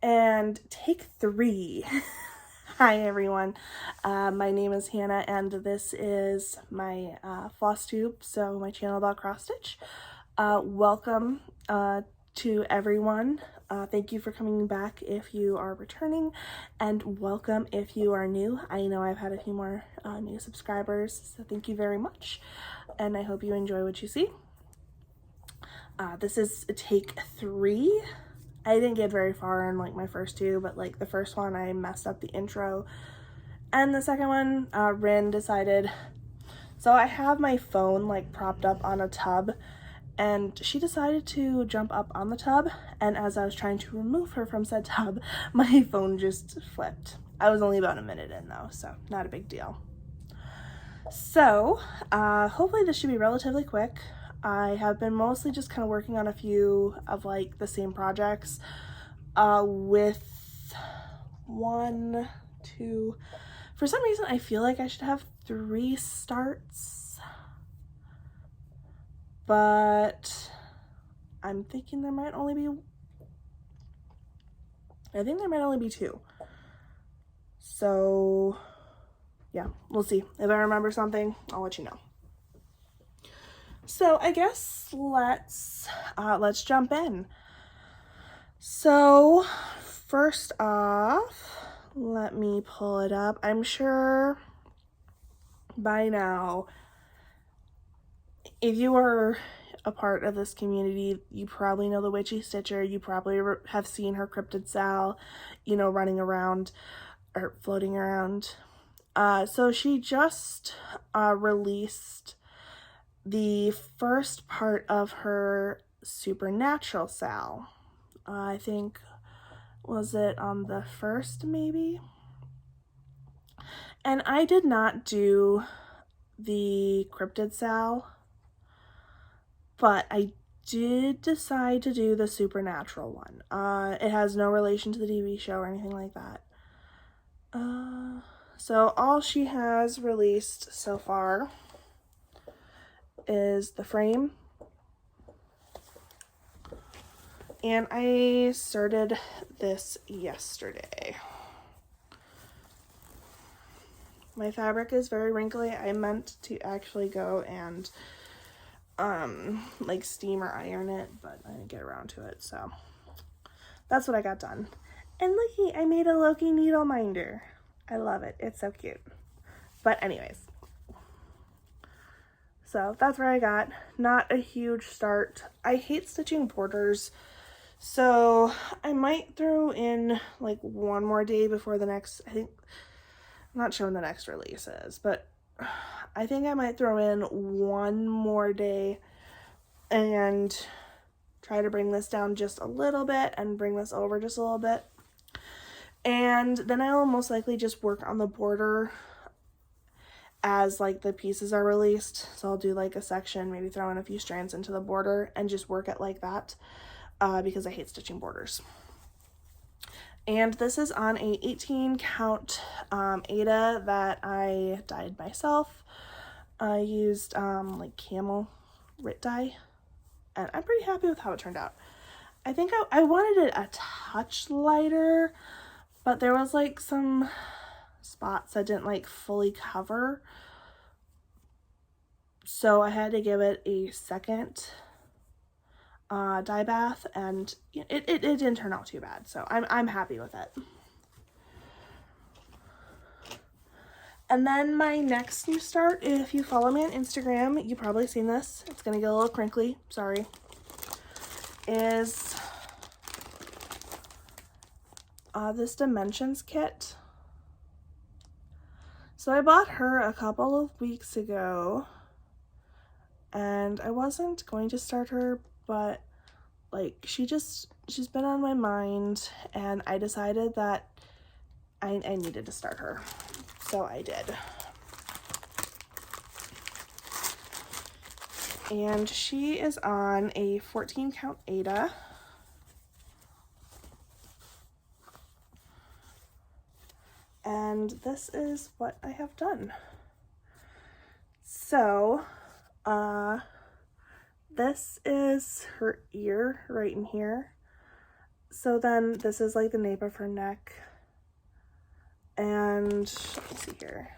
And take 3. Hi everyone, my name is Hannah and this is my Flosstube, so my channel about cross stitch. Welcome to everyone. Thank you for coming back if you are returning, and welcome if you are new. I know I've had a few more new subscribers, so thank you very much, and I hope you enjoy what you see. This is take 3. I didn't get very far in like my first 2, but like the first one I messed up the intro, and the second one Rin decided, so I have my phone like propped up on a tub, and she decided to jump up on the tub, and as I was trying to remove her from said tub, my phone just flipped. I was only about a minute in though, so not a big deal. So hopefully this should be relatively quick. I have been mostly just kind of working on a few of like the same projects with 1, 2, for some reason I feel like I should have 3 starts, but I'm thinking there might only be, I think there might only be 2. So yeah, we'll see. If I remember something, I'll let you know. So I guess let's jump in. So first off, let me pull it up. I'm sure by now, if you are a part of this community, you probably know the Witchy Stitcher. You probably have seen her cryptid Sal, you know, running around or floating around. So she just released the first part of her supernatural Sal. I think, was it on the 1st maybe? And I did not do the cryptid Sal, but I did decide to do the supernatural one. It has no relation to the TV show or anything like that. So all she has released so far is the frame, and I started this yesterday. My fabric is very wrinkly. I meant to actually go and like steam or iron it, but I didn't get around to it, so that's what I got done. And looky, I made a Loki needle minder. I love it. It's so cute. But anyways, so that's where I got. Not a huge start. I hate stitching borders, so I might throw in like one more day before the next, I think, I'm not sure when the next release is, but I think I might throw in one more day and try to bring this down just a little bit and bring this over just a little bit. And then I will most likely just work on the border as like the pieces are released. So I'll do like a section, maybe throw in a few strands into the border and just work it like that, because I hate stitching borders. And this is on a 18 count Aida that I dyed myself. I used like camel Rit dye, and I'm pretty happy with how it turned out. I think I wanted it a touch lighter, but there was like some spots that didn't like fully cover, so I had to give it a second dye bath, and it didn't turn out too bad, so I'm happy with it. And then my next new start, if you follow me on Instagram, you've probably seen this, it's gonna get a little crinkly, sorry, is this Dimensions kit. So I bought her a couple of weeks ago, and I wasn't going to start her, but like she's been on my mind, and I decided that I needed to start her, so I did. And she is on a 14 count Aida. And this is what I have done. So, this is her ear right in here. So then this is like the nape of her neck. And let me see here.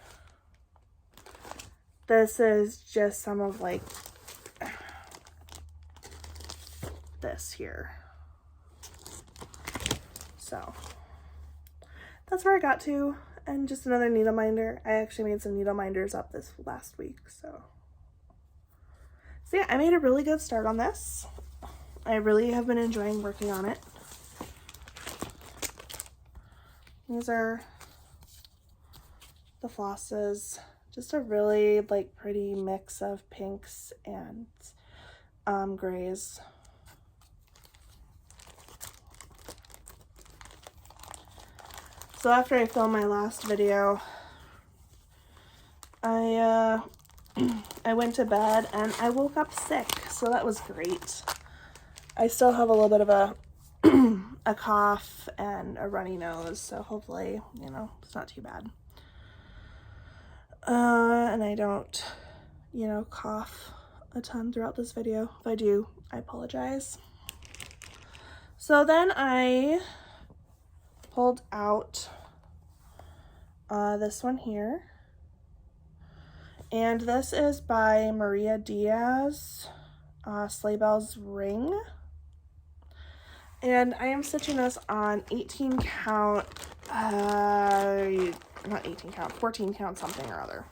This is just some of like this here. So that's where I got to. And just another needle minder. I actually made some needle minders up this last week. So yeah, I made a really good start on this. I really have been enjoying working on it. These are the flosses. Just a really like pretty mix of pinks and grays. So after I filmed my last video, I went to bed and I woke up sick, so that was great. I still have a little bit of a a cough and a runny nose, so hopefully, you know, it's not too bad. And I don't, you know, cough a ton throughout this video. If I do, I apologize. So then I pulled out this one here. And this is by Maria Diaz, Sleigh Bells Ring. And I am stitching this on 18 count, not 18 count, 14 count something or other.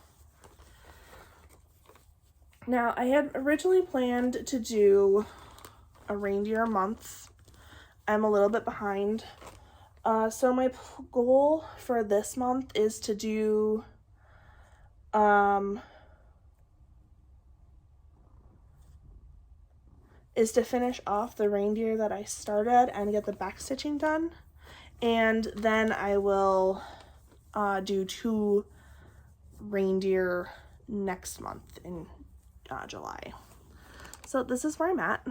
Now, I had originally planned to do a Reindeer Month. I'm a little bit behind. So my goal for this month is to do, is to finish off the reindeer that I started and get the back stitching done. And then I will do 2 reindeer next month in July. So this is where I'm at.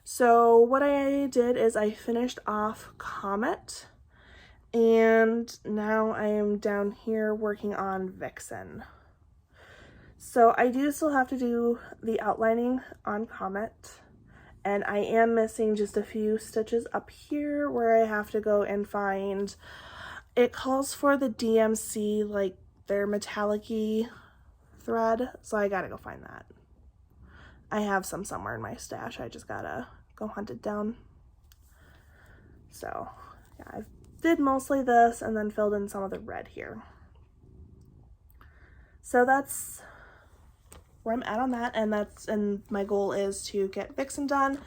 So what I did is I finished off Comet, and now I am down here working on Vixen. So I do still have to do the outlining on Comet, and I am missing just a few stitches up here where I have to go and find, it calls for the DMC, like their metallic-y thread, so I gotta go find that. I have some somewhere in my stash, I just gotta go hunt it down. So yeah, I did mostly this and then filled in some of the red here. So that's where I'm at on that, and my goal is to get Vixen done,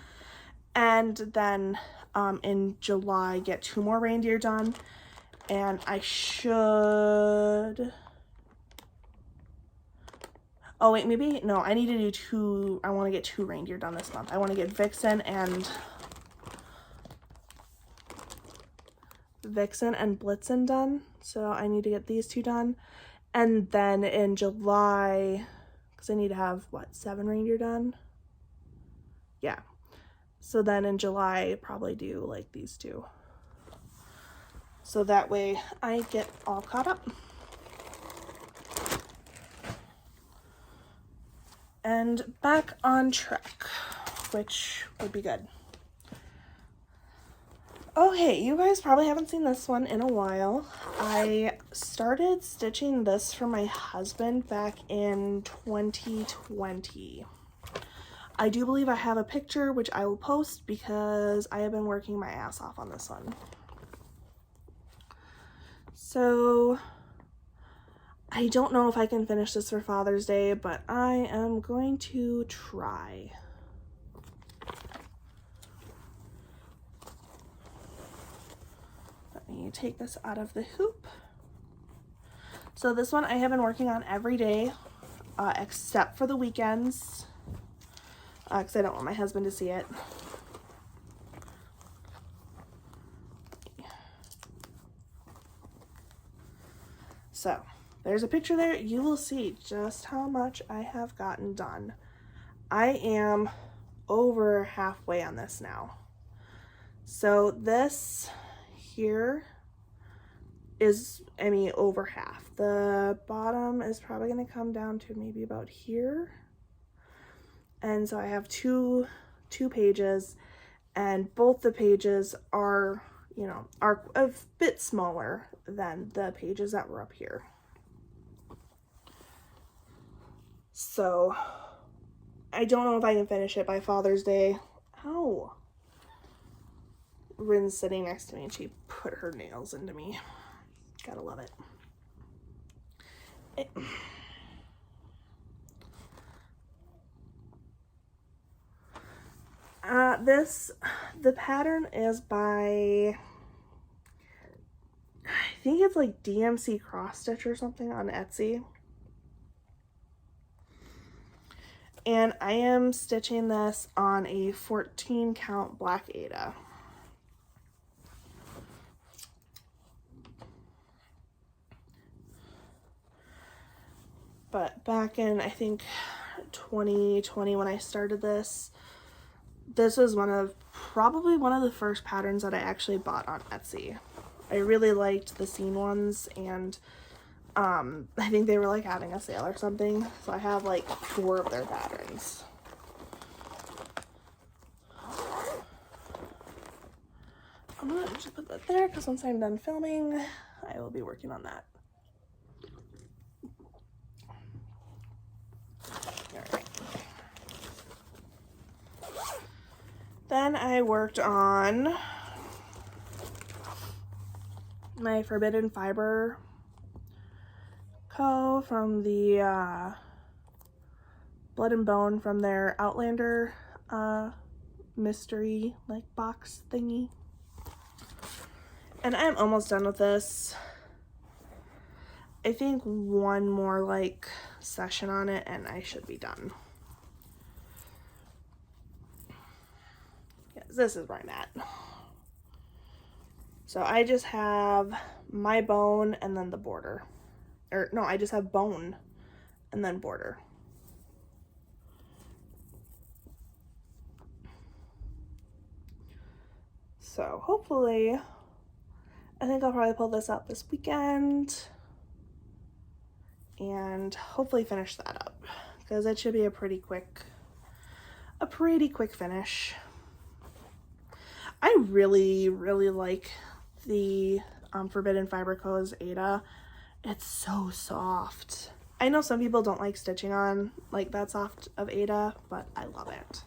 and then in July get 2 more reindeer done, and I should, oh wait, maybe, no, I need to do 2, I want to get 2 reindeer done this month. I want to get Vixen and Blitzen done, so I need to get these 2 done, and then in July, because I need to have, what, 7 reindeer done? Yeah. So then in July, probably do, like, these 2. So that way I get all caught up. And back on track, which would be good. Okay, you guys probably haven't seen this one in a while. I started stitching this for my husband back in 2020. I do believe I have a picture, which I will post because I have been working my ass off on this one. So I don't know if I can finish this for Father's Day, but I am going to try. Let me take this out of the hoop. So this one I have been working on every day, except for the weekends, because I don't want my husband to see it. So there's a picture there. You will see just how much I have gotten done. I am over halfway on this now. So this here is, I mean, over half. The bottom is probably going to come down to maybe about here. And so I have two pages, And both the pages are, you know, are a bit smaller than the pages that were up here. So I don't know if I can finish it by Father's Day. Ow. Rin's sitting next to me and she put her nails into me. Gotta love it. The pattern is by, I think it's like DMC Cross Stitch or something on Etsy. And I am stitching this on a 14 count black Aida. But back in, I think, 2020 when I started this was probably one of the first patterns that I actually bought on Etsy. I really liked the scene ones, and I think they were like having a sale or something. So I have like 4 of their patterns. I'm gonna just put that there because once I'm done filming, I will be working on that. Alright. Then I worked on my Forbidden Fiber Co. from the Blood and Bone from their Outlander mystery like box thingy. And I'm almost done with this. I think one more like session on it and I should be done. Yes, this is where I'm at. So I just have my bone and then the border. Or no, I just have bone and then border. So hopefully, I think I'll probably pull this out this weekend and hopefully finish that up because it should be a pretty quick finish. I really like the Forbidden Fiber Co.'s Aida. It's so soft. I know some people don't like stitching on like that soft of Aida, but I love it.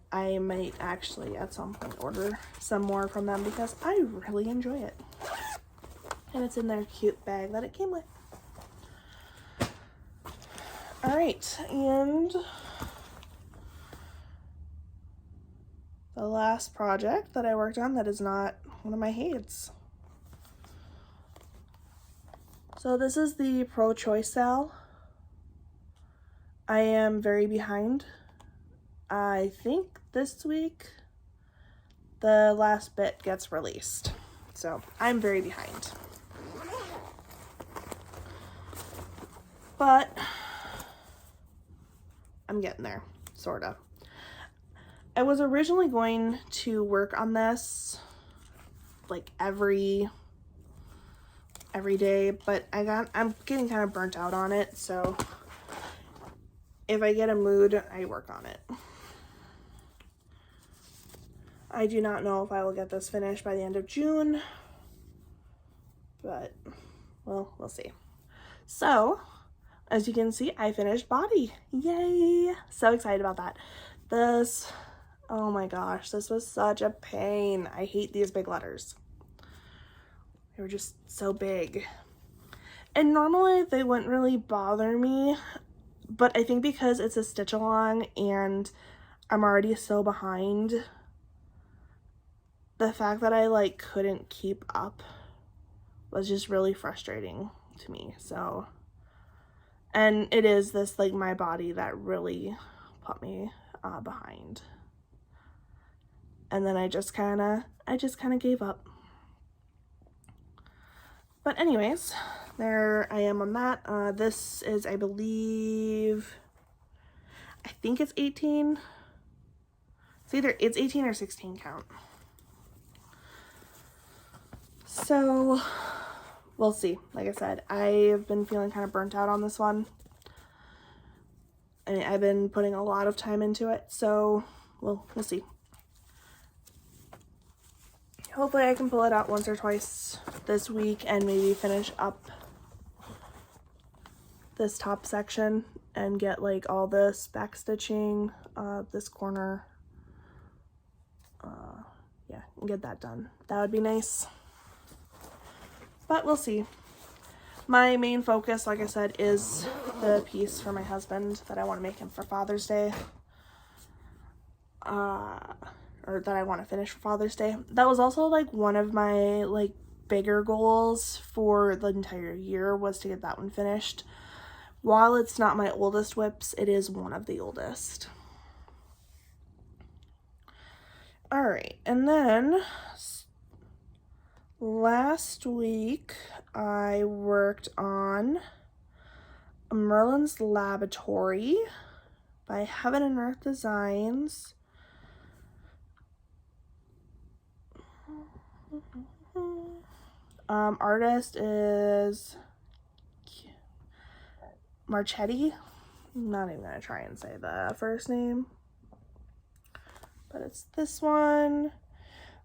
I might actually at some point order some more from them because I really enjoy it. And it's in their cute bag that it came with. Alright, and the last project that I worked on that is not one of my hates. So this is the Pro Choice Sal. I am very behind. I think this week the last bit gets released. So I'm very behind. But I'm getting there, sorta. I was originally going to work on this like every day, but I'm getting kind of burnt out on it, so if I get a mood, I work on it. I do not know if I will get this finished by the end of June, but well, we'll see. So, as you can see, I finished body. Yay! So excited about that. This, oh my gosh, this was such a pain. I hate these big letters. They were just so big. And normally they wouldn't really bother me, but I think because it's a stitch along and I'm already so behind, the fact that I like couldn't keep up was just really frustrating to me. So, and it is this like my body that really put me behind. And then I just kind of gave up. But anyways, there I am on that. This is, I think it's 18. It's 18 or 16 count. So we'll see. Like I said, I've been feeling kind of burnt out on this one. I've been putting a lot of time into it, so we'll see. hopefully I can pull it out once or twice this week and maybe finish up this top section and get like all this back stitching, this corner, yeah, and get that done. That would be nice, but we'll see. My main focus, like I said, is the piece for my husband that I want to make him for Father's Day, or that I want to finish for Father's Day. That was also like one of my like bigger goals for the entire year, was to get that one finished. While it's not my oldest whips, it is one of the oldest. All right, and then last week I worked on Merlin's Laboratory by Heaven and Earth Designs. Artist is Marchetti. I'm not even gonna try and say the first name, but it's this one,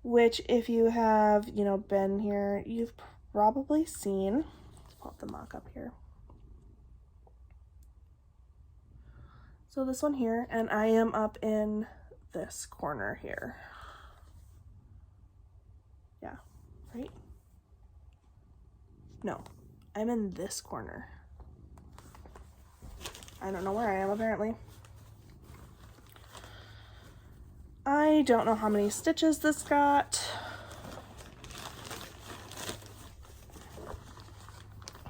which if you have, you know, been here, you've probably seen. Let's pull up the mock-up here. So this one here, and I am up in this corner here. Yeah, right? No, I'm in this corner. I don't know where I am, apparently. I don't know how many stitches this got.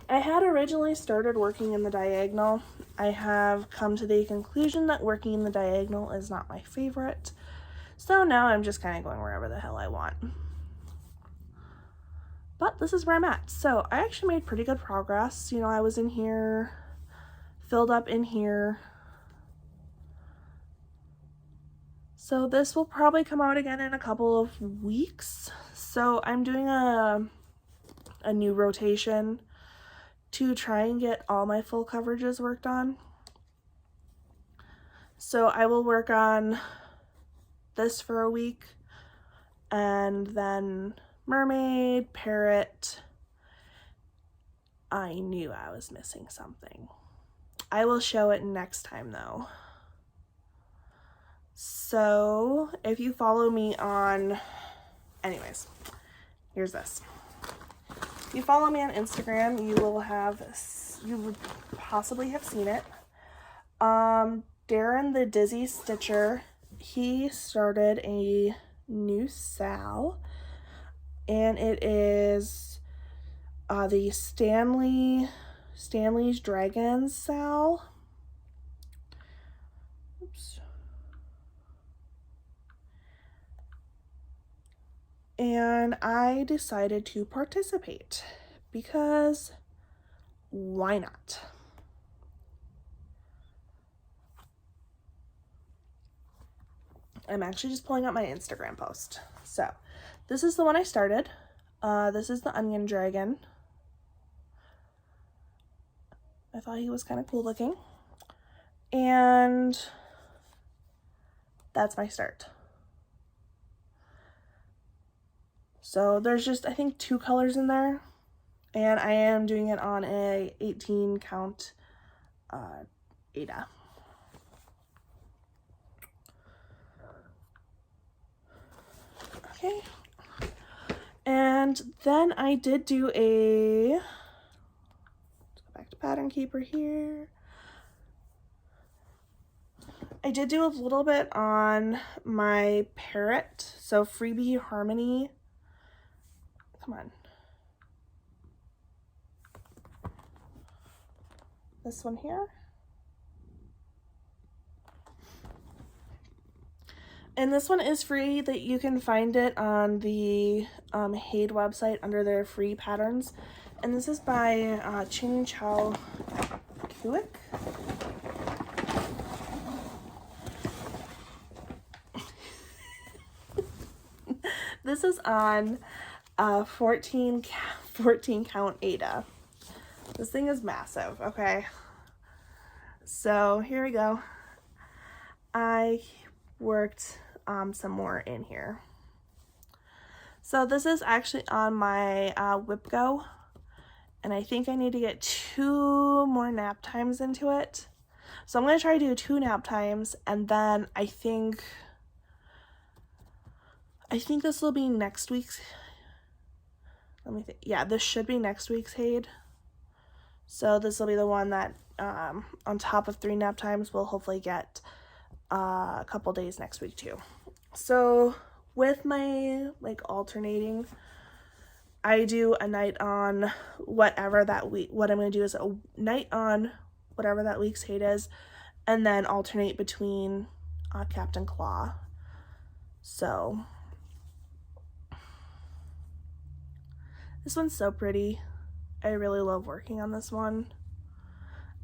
I had originally started working in the diagonal. I have come to the conclusion that working in the diagonal is not my favorite. So now I'm just kind of going wherever the hell I want. But this is where I'm at. So I actually made pretty good progress. You know, I was in here, filled up in here. So this will probably come out again in a couple of weeks. So I'm doing a new rotation to try and get all my full coverages worked on. So I will work on this for a week, and then Mermaid, Parrot. I knew I was missing something. I will show it next time though. So if you follow me on, anyways, here's this. If you follow me on Instagram, you would possibly have seen it. Darren the Dizzy Stitcher, he started a new SAL, and it is the Stanley's Dragons SAL. Oops. And I decided to participate because why not? I'm actually just pulling up my Instagram post. So this is the one I started. This is the Onion Dragon. I thought he was kind of cool looking. And that's my start. So there's just, I think, 2 colors in there. And I am doing it on a 18 count Ada. Okay. And then I did do let's go back to Pattern Keeper here. I did do a little bit on my Parrot. So Freebie Harmony. Come on. This one here. And this one is free, that you can find it on the Haid website under their free patterns. And this is by Ching Chow Kuik. This is on 14 count Ada. This thing is massive, okay? So here we go. I worked some more in here. So this is actually on my Whip Go, and I think I need to get 2 more nap times into it. So I'm going to try to do 2 nap times, and then I think this will be next week's, let me think, yeah, this should be next week's Haid. So this will be the one that, on top of 3 nap times, we'll hopefully get a couple days next week too. So with my alternating, I do a night on whatever that week. What I'm going to do is a night on whatever that week's Haid is, and then alternate between Captain Claw. So this one's so pretty. I really love working on this one.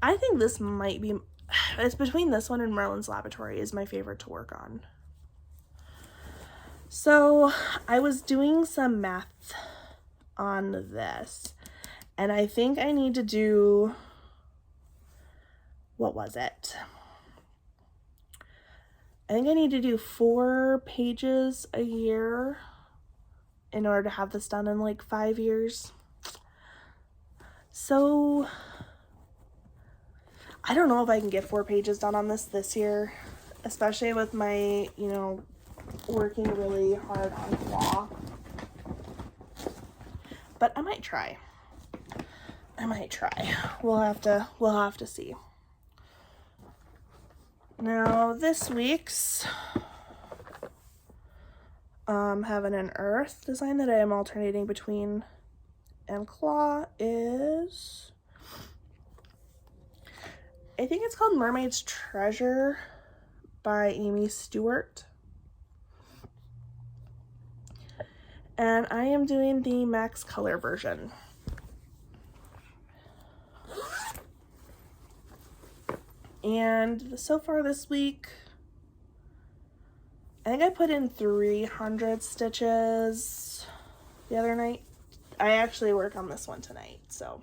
I think this might be, it's between this one and Merlin's Laboratory is my favorite to work on. So I was doing some math on this, and I think I need to do, what was it? I think I need to do 4 pages a year in order to have this done in like 5 years. So I don't know if I can get 4 pages done on this year, especially with my, working really hard on Claw. But I might try. We'll have to see. Now this week's Heaven and Earth design that I am alternating between and Claw is, I think it's called Mermaid's Treasure by Amy Stewart. And I am doing the max color version. And so far this week, I think I put in 300 stitches the other night. I actually work on this one tonight, so.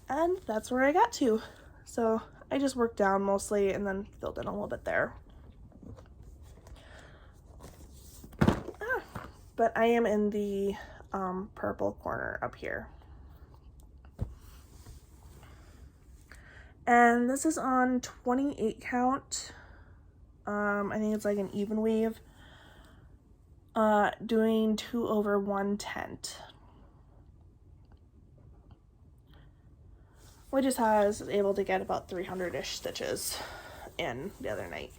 And that's where I got to. So I just worked down mostly and then filled in a little bit there. But I am in the purple corner up here. And this is on 28 count. I think it's like an even weave. Doing 2 over 1 tent. Which is how I was able to get about 300-ish stitches in the other night.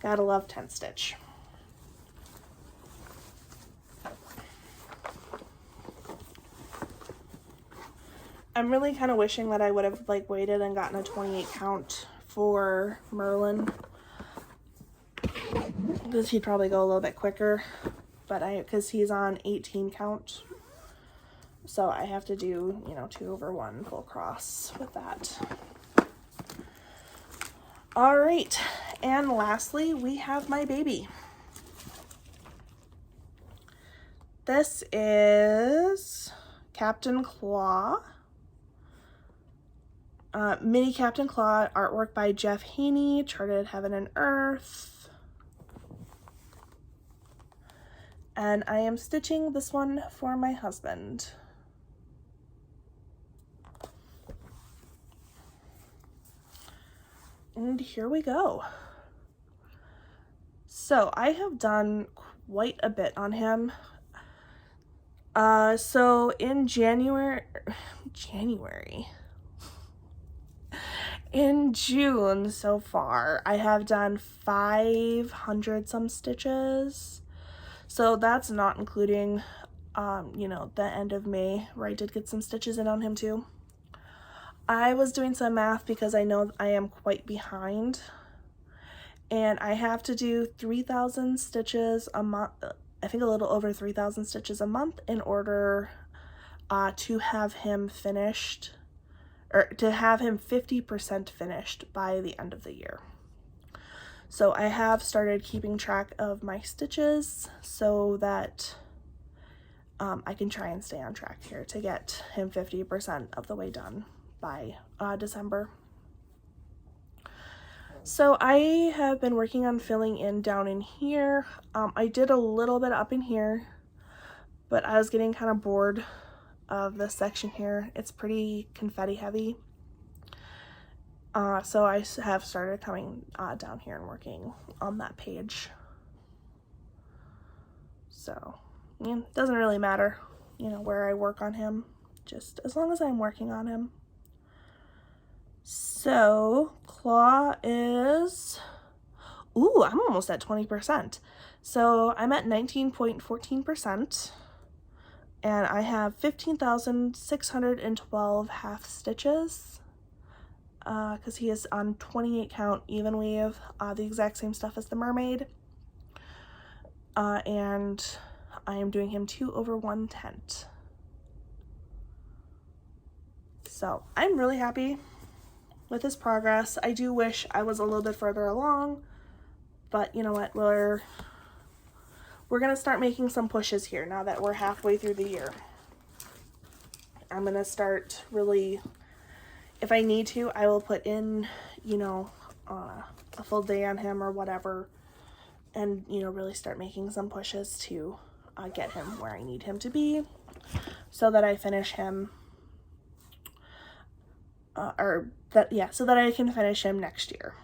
Gotta love tent stitch. I'm really kind of wishing that I would have waited and gotten a 28 count for Merlin, because he'd probably go a little bit quicker, but because he's on 18 count, so I have to do 2 over 1 full cross with that. All right, and lastly we have my baby. This is Captain Claw. Mini Captain Claw, artwork by Jeff Haney, charted Heaven and Earth. And I am stitching this one for my husband. And here we go. So I have done quite a bit on him. So in in June so far, I have done 500 some stitches. So that's not including, the end of May, where I did get some stitches in on him too. I was doing some math because I know I am quite behind, and I have to do 3,000 stitches a month. I think a little over 3,000 stitches a month in order to have him finished, or to have him 50% finished by the end of the year. So I have started keeping track of my stitches so that I can try and stay on track here to get him 50% of the way done by December. So I have been working on filling in down in here. I did a little bit up in here, but I was getting kind of bored of this section here. It's pretty confetti heavy. So I have started coming down here and working on that page. So, yeah, it doesn't really matter, you know, where I work on him, just as long as I'm working on him. So, claw is, ooh, I'm almost at 20%. So I'm at 19.14%, and I have 15,612 half stitches, because he is on 28 count even weave, the exact same stuff as the Mermaid. And I am doing him 2 over 1/10. So I'm really happy with his progress. I do wish I was a little bit further along, but you know what, we're gonna start making some pushes here now that we're halfway through the year. I'm gonna start really, if I need to, I will put in, you know, a full day on him or whatever, and, you know, really start making some pushes to get him where I need him to be, so that I finish him, so that I can finish him next year.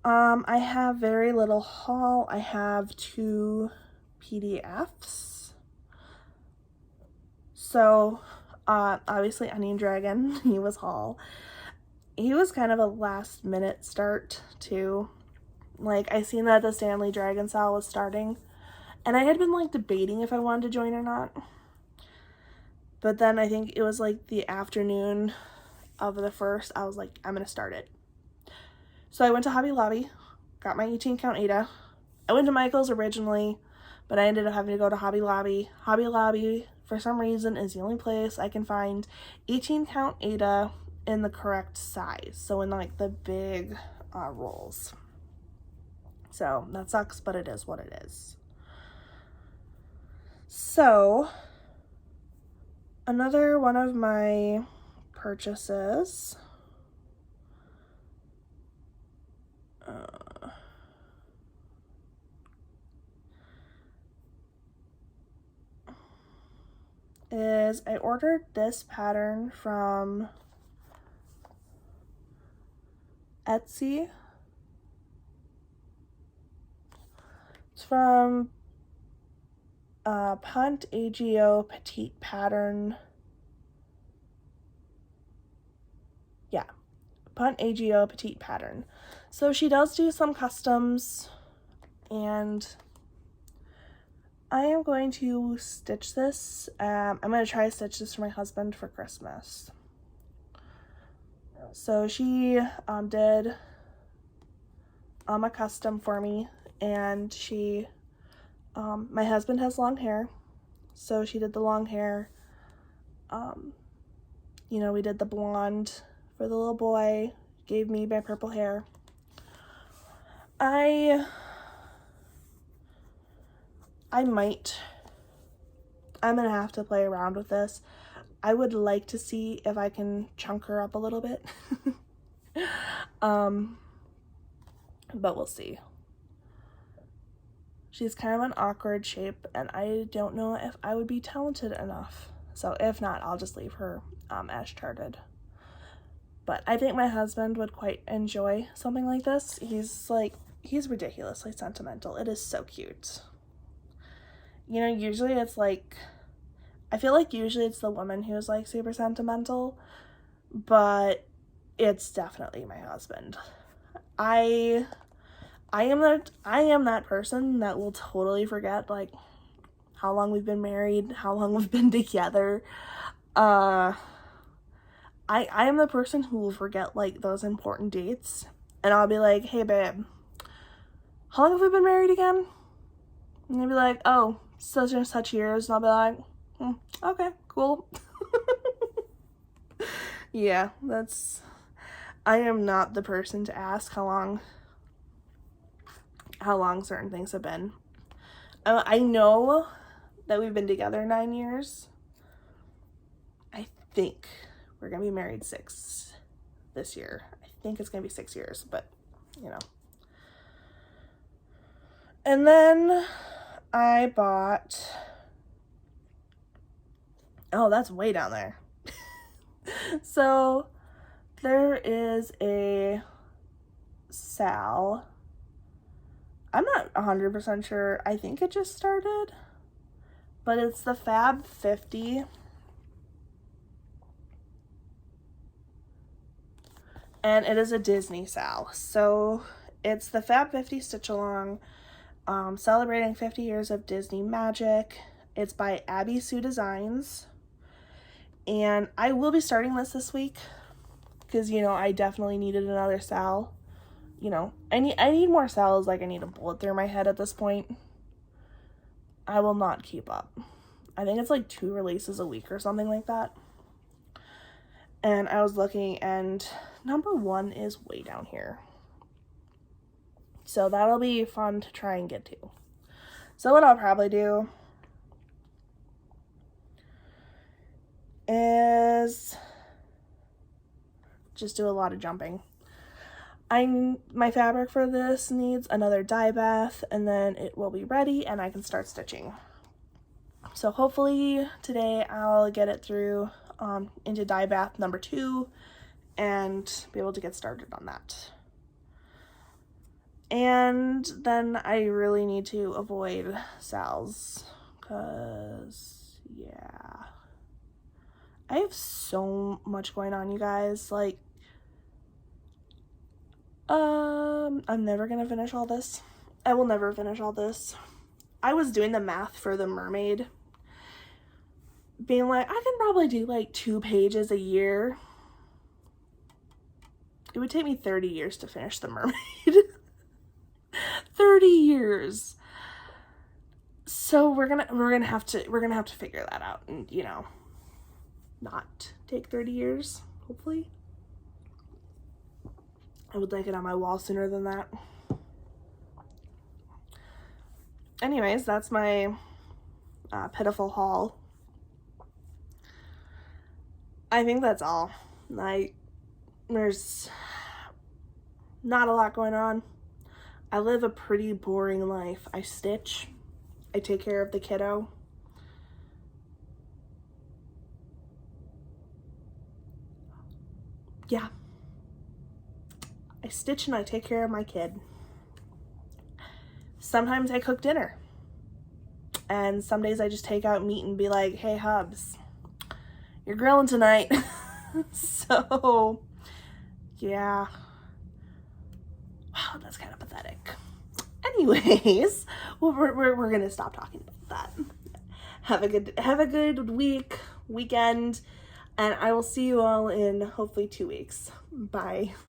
I have very little haul. I have 2 PDFs. So, obviously Onion Dragon, he was haul. He was kind of a last minute start too. Like, I seen that the Stanley Dragon Sale was starting, and I had been like debating if I wanted to join or not. But then I think it was like the afternoon of the 1st, I was like, I'm gonna start it. So I went to Hobby Lobby, got my 18 count Ada. I went to Michael's originally, but I ended up having to go to Hobby Lobby. Hobby Lobby, for some reason, is the only place I can find 18 count Ada in the correct size. So in like the big rolls. So that sucks, but it is what it is. So another one of my purchases is I ordered this pattern from Etsy. It's from Punt AGO Petite Pattern. Yeah, Punt AGO Petite Pattern. So she does do some customs, and I am going to stitch this. I'm going to try to stitch this for my husband for Christmas. So she did a custom for me, and she, my husband has long hair, so she did the long hair. You know, we did the blonde for the little boy, gave me my purple hair. I'm gonna have to play around with this. I would like to see if I can chunk her up a little bit. But we'll see. She's kind of an awkward shape, and I don't know if I would be talented enough. So if not, I'll just leave her as charted. But I think my husband would quite enjoy something like this. He's ridiculously sentimental. It is so cute. You know, usually it's like, I feel like usually it's the woman who's like super sentimental, but it's definitely my husband. I am that person that will totally forget like how long we've been married, how long we've been together. I am the person who will forget like those important dates, and I'll be like, hey babe, how long have we been married again? And they'll be like, oh, such and such years. And I'll be like, okay, cool. Yeah, I am not the person to ask how long certain things have been. I know that we've been together 9 years. I think we're gonna be married 6 this year, I think it's gonna be 6 years, but you know. And then I bought, oh, that's way down there. So there is a Sal. I'm not 100% sure. I think it just started, but it's the Fab 50. And it is a Disney Sal. So it's the Fab 50 Stitch Along, celebrating 50 years of Disney magic. It's by Abby Sue Designs. And I will be starting this week because, you know, I definitely needed another Sal. You know, I need more Sals. Like, I need a bullet through my head at this point. I will not keep up. I think it's like 2 releases a week or something like that. And I was looking, and number 1 is way down here. So that'll be fun to try and get to. So what I'll probably do is just do a lot of jumping. My fabric for this needs another dye bath, and then it will be ready and I can start stitching. So hopefully today I'll get it through into dye bath number 2 and be able to get started on that. And then I really need to avoid Sal's because, yeah, I have so much going on, you guys. Like, I'm never gonna finish all this. I will never finish all this. I was doing the math for the Mermaid, being like, I can probably do like 2 pages a year. It would take me 30 years to finish the Mermaid. 30 years. So we're gonna have to figure that out, and you know, not take 30 years, hopefully. I would like it on my wall sooner than that. Anyways, that's my pitiful haul. I think that's all. Like, there's not a lot going on. I live a pretty boring life. I stitch. I take care of the kiddo. Yeah. I stitch and I take care of my kid. Sometimes I cook dinner. And some days I just take out meat and be like, hey, Hubs, you're grilling tonight. So, yeah. Wow, that's kind of pathetic. Anyways, well, we're gonna stop talking about that. Have a good weekend, and I will see you all in hopefully 2 weeks. Bye.